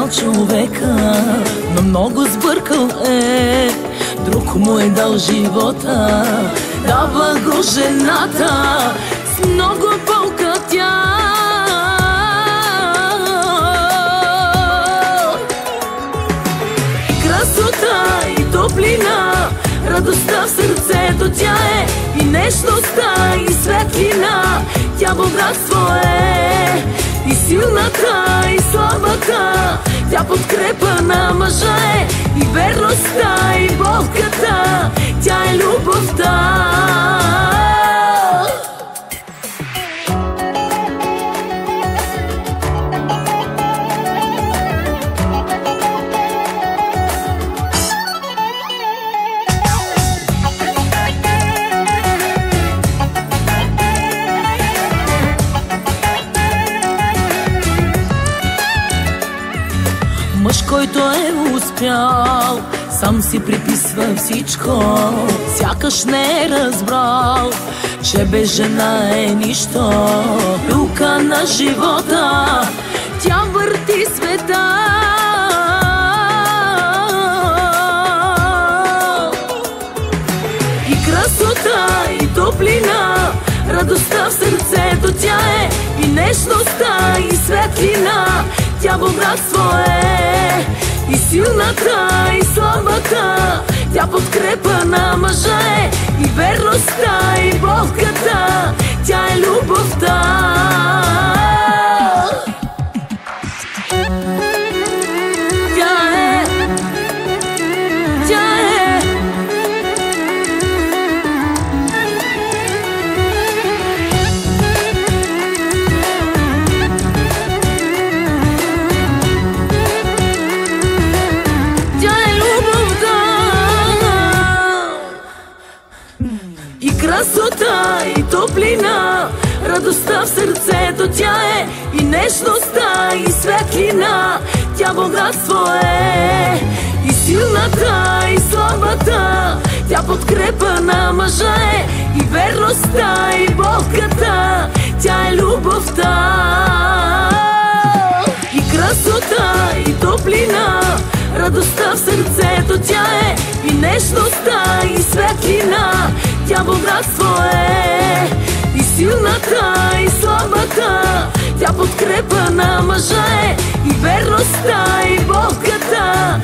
разбрал човека, но много сбъркал е. Друг му е дал живота, дава го жената, с много болка тя. И красота, и топлина, радостта в сърцето тя е, и нежността, и светлина. Тя богатство е, и силната, и слабата. Тя подкрепа на мъжа е, и верността, и болката. Тя е любовта. Мъж, който е успял, сам си приписва всичко. Сякаш не е разбрал, че без жена е нищо. Люлка на живота, тя върти света. И красота, и топлина, радостта в сърцето тя е, и нежността, и светлина. Тя богатство е, и силната, и слабата. Тя подкрепа на мъжа е, и верността, и болката. Тя е любовта. И красота, и топлина, радостта в сърцето тя е, и нежността, и светлина. Тя богатство е, и силната, и слабата. Тя подкрепа на мъжа е, и верността, и болката. Тя е любовта. И красота, и топлина, радостта в сърцето тя е, и нежността, и светлина. Тя богатство е, и силната, и слабата. Тя подкрепа на мъжа е, и верността, и болката.